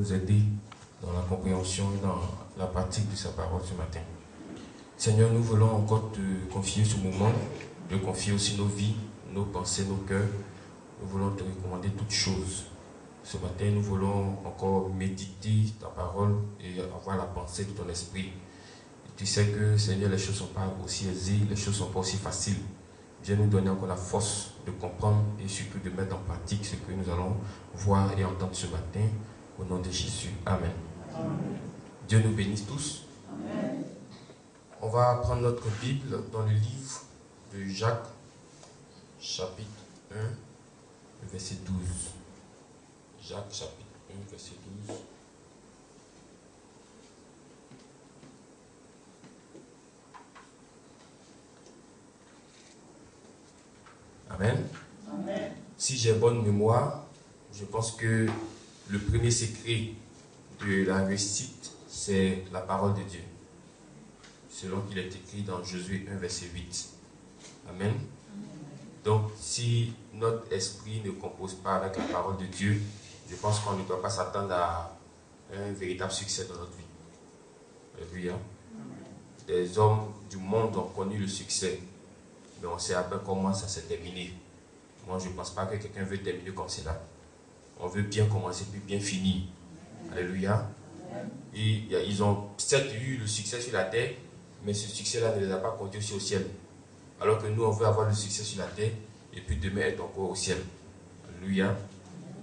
nous aider dans la compréhension et dans la pratique de sa parole ce matin. Seigneur, nous voulons encore te confier ce moment, te confier aussi nos vies, nos pensées, nos cœurs. Nous voulons te recommander toutes choses. Ce matin, nous voulons encore méditer ta parole et avoir la pensée de ton esprit. Et tu sais que, Seigneur, les choses ne sont pas aussi aisées, les choses ne sont pas aussi faciles. Viens nous donner encore la force de comprendre et surtout de mettre en pratique ce que nous allons voir et entendre ce matin. Au nom de Jésus. Amen. Amen. Dieu nous bénisse tous. Amen. On va prendre notre Bible dans le livre de Jacques, chapitre 1, verset 12. Jacques, chapitre 1, verset 12. Amen. Amen. Si j'ai bonne mémoire, je pense que le premier secret de la réussite, c'est la parole de Dieu. Selon qu'il est écrit dans Josué 1, verset 8. Amen. Donc, si notre esprit ne compose pas avec la parole de Dieu, je pense qu'on ne doit pas s'attendre à un véritable succès dans notre vie. Alléluia. Des hommes du monde ont connu le succès, mais on sait à peine comment ça s'est terminé. Moi, je ne pense pas que quelqu'un veut terminer comme cela. On veut bien commencer puis bien finir. Alléluia. Et ils ont certes eu le succès sur la terre, mais ce succès-là ne les a pas conduits aussi au ciel. Alors que nous, on veut avoir le succès sur la terre et puis demain être encore au ciel. Alléluia.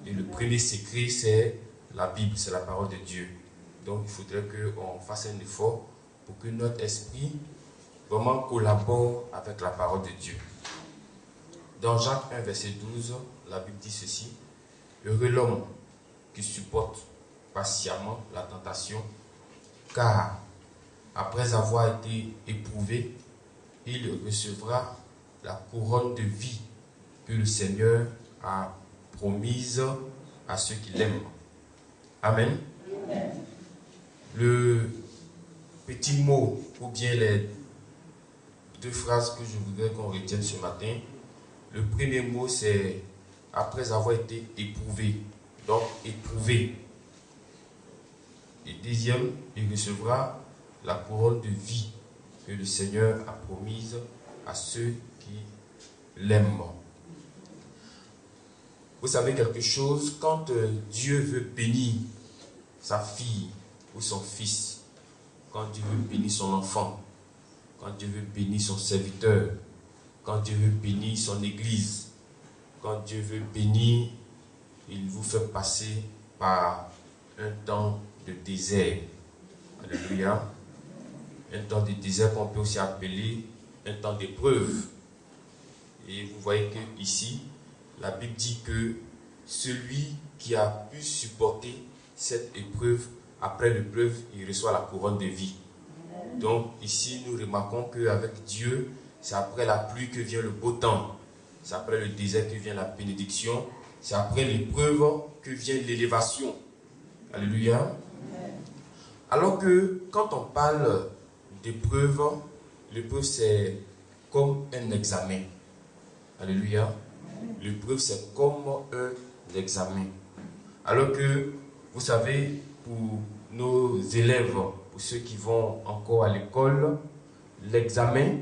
Et le premier secret, c'est la Bible, c'est la parole de Dieu. Donc, il faudrait qu'on fasse un effort pour que notre esprit vraiment collabore avec la parole de Dieu. Dans Jacques 1, verset 12, la Bible dit ceci. Heureux l'homme qui supporte patiemment la tentation, car après avoir été éprouvé, il recevra la couronne de vie que le Seigneur a promise à ceux qui l'aiment. Amen. Amen. Le petit mot, ou bien les deux phrases que je voudrais qu'on retienne ce matin. Le premier mot, c'est après avoir été éprouvé. Donc, éprouvé. Et deuxième, il recevra la couronne de vie que le Seigneur a promise à ceux qui l'aiment. Vous savez quelque chose, quand Dieu veut bénir sa fille ou son fils, quand Dieu veut bénir son enfant, quand Dieu veut bénir son serviteur, quand Dieu veut bénir son église, quand Dieu veut bénir, il vous fait passer par un temps de désert. Alléluia. Un temps de désert qu'on peut aussi appeler un temps d'épreuve. Et vous voyez que ici, la Bible dit que celui qui a pu supporter cette épreuve, après l'épreuve, il reçoit la couronne de vie. Donc ici, nous remarquons qu'avec Dieu, c'est après la pluie que vient le beau temps. C'est après le désert que vient la bénédiction. C'est après l'épreuve que vient l'élévation. Alléluia. Alors que quand on parle d'épreuve, l'épreuve c'est comme un examen. Alléluia. L'épreuve c'est comme un examen. Alors que, vous savez, pour nos élèves, pour ceux qui vont encore à l'école, l'examen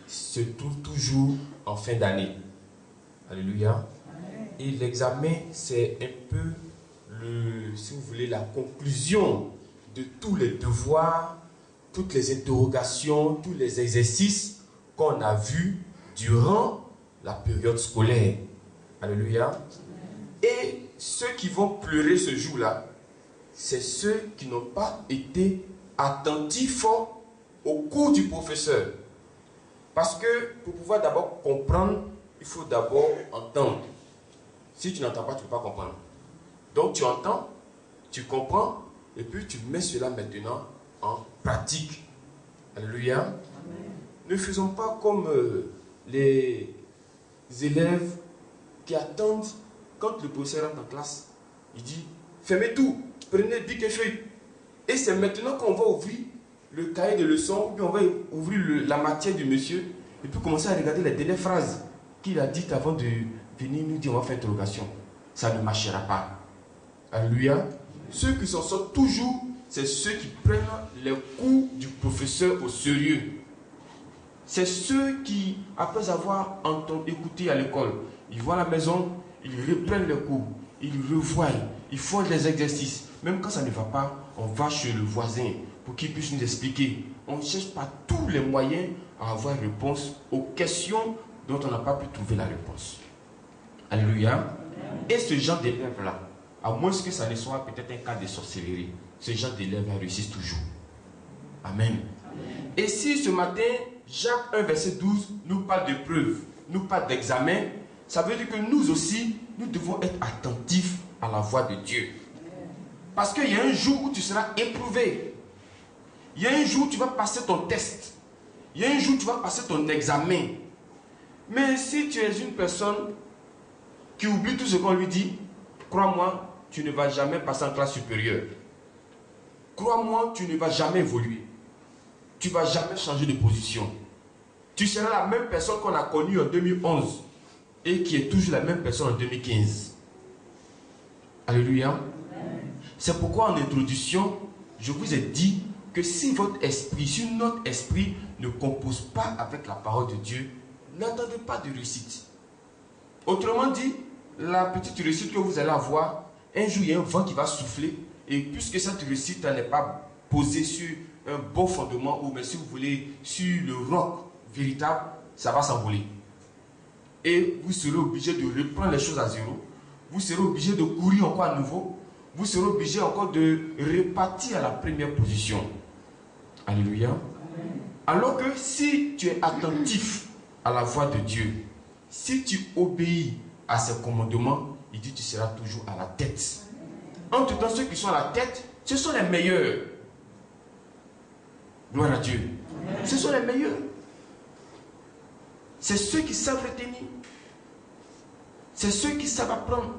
se trouve toujours en fin d'année. Alléluia. Et l'examen, c'est un peu, si vous voulez, la conclusion de tous les devoirs, toutes les interrogations, tous les exercices qu'on a vus durant la période scolaire. Alléluia. Et ceux qui vont pleurer ce jour-là, c'est ceux qui n'ont pas été attentifs au cours du professeur. Parce que pour pouvoir d'abord comprendre, il faut d'abord entendre. Si tu n'entends pas, tu ne peux pas comprendre. Donc tu entends, tu comprends, et puis tu mets cela maintenant en pratique. Alléluia. Amen. Ne faisons pas comme les élèves qui attendent quand le professeur rentre en classe. Il dit, fermez tout, prenez bic et feuille. Et c'est maintenant qu'on va ouvrir le cahier de leçons, puis on va ouvrir la matière du monsieur, et puis commencer à regarder les dernières phrases qu'il a dites avant de venir nous dire on va faire interrogation. Ça ne marchera pas. Alléluia. Ceux qui s'en sortent toujours, c'est ceux qui prennent les cours du professeur au sérieux. C'est ceux qui, après avoir écouté à l'école, ils vont à la maison, ils reprennent les cours, ils revoient, ils font des exercices. Même quand ça ne va pas, on va chez le voisin pour qu'il puisse nous expliquer. On cherche par tous les moyens à avoir une réponse aux questions dont on n'a pas pu trouver la réponse. Alléluia. Et ce genre d'élèves-là, à moins que ça ne soit peut-être un cas de sorcellerie, ce genre d'élèves réussissent toujours. Amen. Et si ce matin, Jacques 1, verset 12, nous parle de preuves, nous parle d'examen, ça veut dire que nous aussi, nous devons être attentifs à la voix de Dieu. Parce qu'il y a un jour où tu seras éprouvé. Il y a un jour où tu vas passer ton test. Il y a un jour où tu vas passer ton examen. Mais si tu es une personne qui oublie tout ce qu'on lui dit, crois-moi, tu ne vas jamais passer en classe supérieure. Crois-moi, tu ne vas jamais évoluer. Tu ne vas jamais changer de position. Tu seras la même personne qu'on a connue en 2011 et qui est toujours la même personne en 2015. Alléluia. C'est pourquoi en introduction, je vous ai dit que si votre esprit, si notre esprit ne compose pas avec la parole de Dieu, n'attendez pas de réussite. Autrement dit, la petite réussite que vous allez avoir, un jour il y a un vent qui va souffler, et puisque cette réussite n'est pas posée sur un bon fondement, ou mais si vous voulez, sur le roc véritable, ça va s'envoler. Et vous serez obligé de reprendre les choses à zéro. Vous serez obligé de courir encore à nouveau. Vous serez obligé encore de repartir à la première position. Alléluia. Alors que si tu es attentif à la voix de Dieu, si tu obéis à ses commandements, il dit que tu seras toujours à la tête. Entre temps, ceux qui sont à la tête, ce sont les meilleurs. Gloire à Dieu. Ce sont les meilleurs. C'est ceux qui savent retenir. C'est ceux qui savent apprendre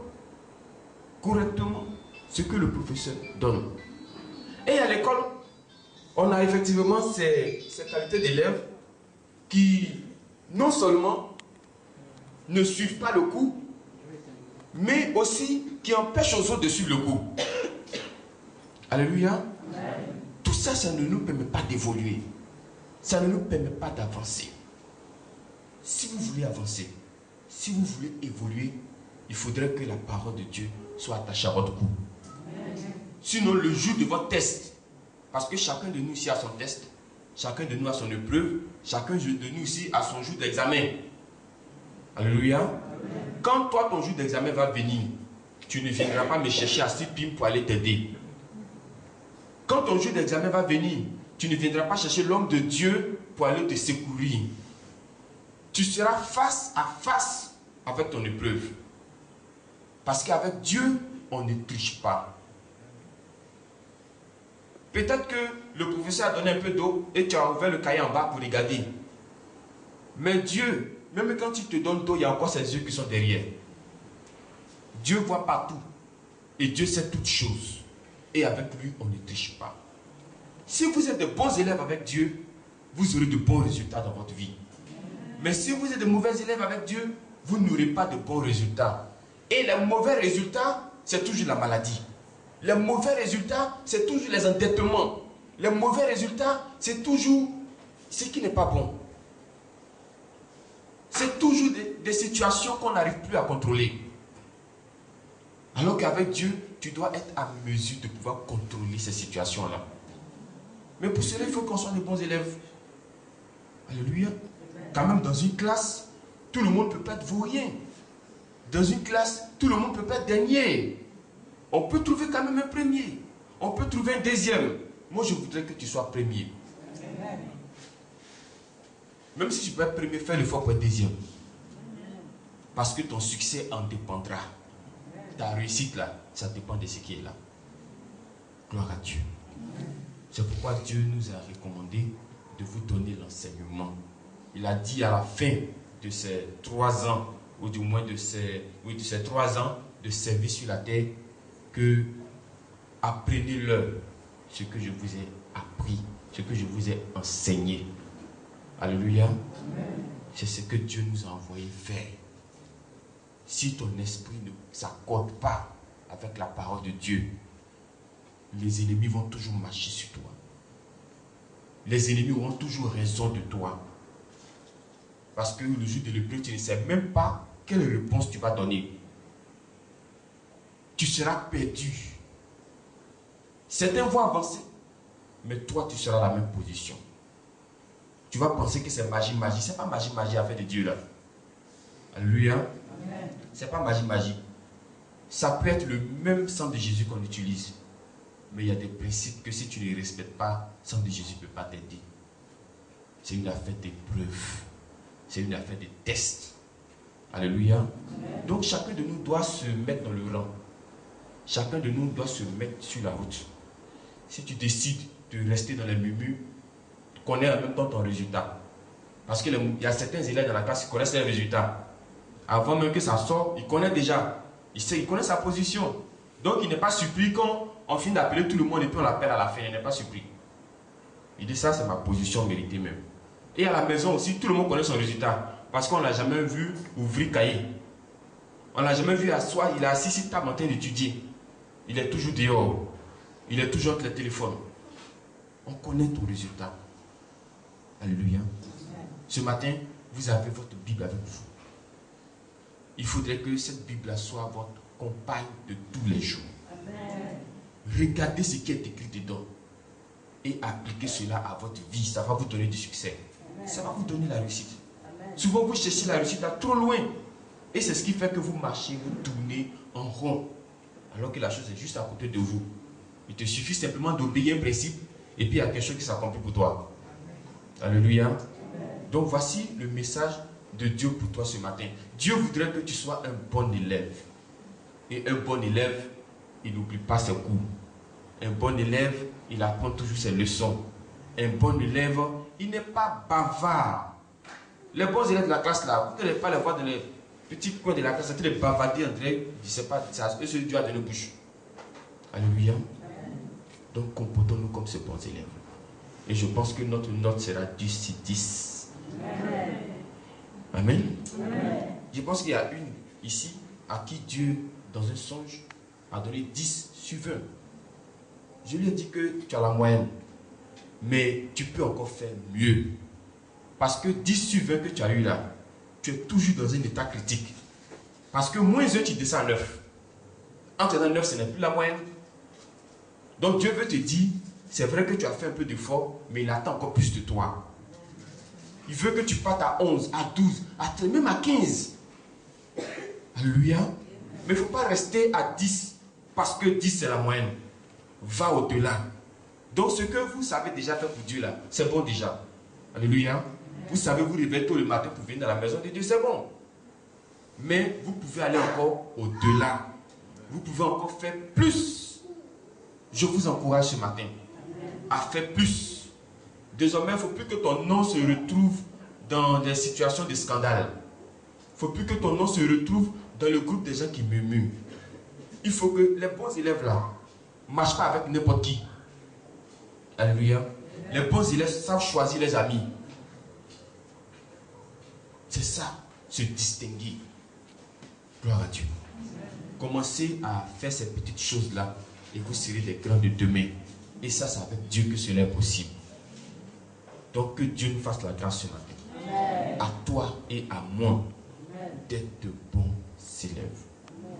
correctement ce que le professeur donne. Et à l'école, on a effectivement ces qualités d'élèves qui, non seulement ne suivent pas le cours, mais aussi qui empêchent aux autres de suivre le cours. Alléluia. Tout ça, ça ne nous permet pas d'évoluer. Ça ne nous permet pas d'avancer. Si vous voulez avancer, si vous voulez évoluer, il faudrait que la parole de Dieu soit attachée à votre cou. Sinon, le jour de votre test, parce que chacun de nous ici a son test, chacun de nous a son épreuve, chacun de nous ici a son jour d'examen. Alléluia. Quand toi, ton jour d'examen va venir, tu ne viendras pas me chercher à 6 pimes pour aller t'aider. Quand ton jour d'examen va venir, tu ne viendras pas chercher l'homme de Dieu pour aller te secourir. Tu seras face à face avec ton épreuve. Parce qu'avec Dieu, on ne triche pas. Peut-être que le professeur a donné un peu d'eau et tu as ouvert le cahier en bas pour regarder. Mais Dieu, même quand il te donne d'eau, il y a encore ses yeux qui sont derrière. Dieu voit partout. Et Dieu sait toutes choses. Et avec lui, on ne triche pas. Si vous êtes de bons élèves avec Dieu, vous aurez de bons résultats dans votre vie. Mais si vous êtes de mauvais élèves avec Dieu, vous n'aurez pas de bons résultats. Et les mauvais résultats, c'est toujours la maladie. Les mauvais résultats, c'est toujours les endettements. Les mauvais résultats, c'est toujours ce qui n'est pas bon. C'est toujours des situations qu'on n'arrive plus à contrôler. Alors qu'avec Dieu, tu dois être à mesure de pouvoir contrôler ces situations-là. Mais pour cela, il faut qu'on soit des bons élèves. Alléluia. Quand même, dans une classe, tout le monde ne peut pas être vaurien. Dans une classe, tout le monde ne peut pas être dernier. On peut trouver quand même un premier. On peut trouver un deuxième. Moi, je voudrais que tu sois premier. Même si tu peux être premier, fais l'effort pour être deuxième. Parce que ton succès en dépendra. Ta réussite là, ça dépend de ce qui est là. Gloire à Dieu. C'est pourquoi Dieu nous a recommandé de vous donner l'enseignement. Il a dit à la fin de ces 3 ans, ou du moins de ces 3 ans de service sur la terre, que apprenez-leur ce que je vous ai appris, ce que je vous ai enseigné. Alléluia. C'est ce que Dieu nous a envoyé faire. Si ton esprit ne s'accorde pas avec la parole de Dieu, les ennemis vont toujours marcher sur toi. Les ennemis auront toujours raison de toi. Parce que le jour de l'épreuve, tu ne sais même pas quelle réponse tu vas donner. Tu seras perdu. Certains vont avancer, mais toi, tu seras à la même position. Tu vas penser que c'est magie. Ce n'est pas magie affaire de Dieu là. Alléluia. Ce n'est pas magie. Ça peut être le même sang de Jésus qu'on utilise. Mais il y a des principes que si tu ne respectes pas, le sang de Jésus ne peut pas t'aider. C'est une affaire d'épreuve. C'est une affaire de test. Alléluia. Donc chacun de nous doit se mettre dans le rang. Chacun de nous doit se mettre sur la route. Si tu décides de rester dans les murmures, connais en même temps ton résultat. Parce qu'il y a certains élèves dans la classe qui connaissent les résultats. Avant même que ça sorte, ils connaissent déjà. Il connaît sa position. Donc il n'est pas surpris quand on finit d'appeler tout le monde et puis on l'appelle à la fin. Il n'est pas surpris. Il dit ça, c'est ma position méritée même. Et à la maison aussi, tout le monde connaît son résultat. Parce qu'on ne l'a jamais vu ouvrir cahier. On ne l'a jamais vu asseoir. Il est assis sur table en train d'étudier. Il est toujours dehors. Il est toujours entre les téléphones. On connaît ton résultat. Alléluia. Ce matin, vous avez votre Bible avec vous. Il faudrait que cette Bible soit votre compagne de tous les jours. Amen. Regardez ce qui est écrit dedans et appliquez cela à votre vie. Ça va vous donner du succès. Amen. Ça va vous donner la réussite. Amen. Souvent, vous cherchez la réussite à trop loin. Et c'est ce qui fait que vous marchez, vous tournez en rond. Alors que la chose est juste à côté de vous. Il te suffit simplement d'obéir un principe et puis il y a quelque chose qui s'accomplit pour toi. Amen. Alléluia. Amen. Donc voici le message de Dieu pour toi ce matin. Dieu voudrait que tu sois un bon élève. Et un bon élève, il n'oublie pas ses cours. Un bon élève, il apprend toujours ses leçons. Un bon élève, il n'est pas bavard. Les bons élèves de la classe là, vous n'allez pas les voir dans les petits coins de la classe, c'est les bavarder, André, je ne sais pas, c'est Dieu a donné bouche. Alléluia. Donc comportons-nous comme ces bons élèves. Et je pense que notre note sera 10 sur 10. Amen. Amen. Je pense qu'il y a une ici à qui Dieu, dans un songe, a donné 10 sur 20. Je lui ai dit que tu as la moyenne, mais tu peux encore faire mieux. Parce que 10 sur 20 que tu as eu là, tu es toujours dans un état critique. Parce que moins 1, tu descends à 9. Entre 9, ce n'est plus la moyenne. Donc Dieu veut te dire, c'est vrai que tu as fait un peu d'effort, mais il attend encore plus de toi. Il veut que tu partes à 11, à 12, même à 15. Alléluia. Mais il ne faut pas rester à 10, parce que 10 c'est la moyenne. Va au-delà. Donc ce que vous savez déjà faire pour Dieu là, c'est bon déjà. Alléluia. Vous savez vous réveiller tôt le matin pour venir dans la maison de Dieu, c'est bon. Mais vous pouvez aller encore au-delà. Vous pouvez encore faire plus. Je vous encourage ce matin à faire plus. Désormais, il ne faut plus que ton nom se retrouve dans des situations de scandale. Il ne faut plus que ton nom se retrouve dans le groupe des gens qui murmurent. Il faut que les bons élèves là ne marchent pas avec n'importe qui. Alléluia. Les bons élèves savent choisir les amis. C'est ça, se distinguer. Gloire à Dieu. Commencez à faire ces petites choses-là et vous serez des grands de demain. Et ça, c'est avec Dieu que cela est possible. Donc que Dieu nous fasse la grâce ce matin. Amen. À toi et à moi d'être de bons élèves.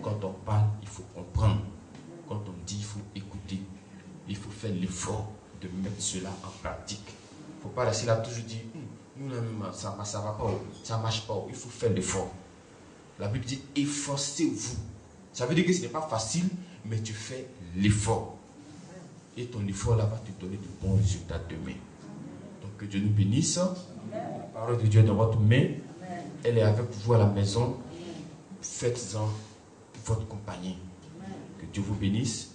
Quand on parle, il faut comprendre. Quand on dit, il faut écouter. Il faut faire l'effort de mettre cela en pratique. Il ne faut pas rester là toujours dire, nous, ça ne va pas, ça ne marche pas. Il faut faire l'effort. La Bible dit, efforcez-vous. Ça veut dire que ce n'est pas facile, mais tu fais l'effort. Et ton effort là va te donner de bons résultats demain. Donc que Dieu nous bénisse. La parole de Dieu est dans votre main. Elle est avec vous à la maison. Faites-en votre compagnie. Que Dieu vous bénisse.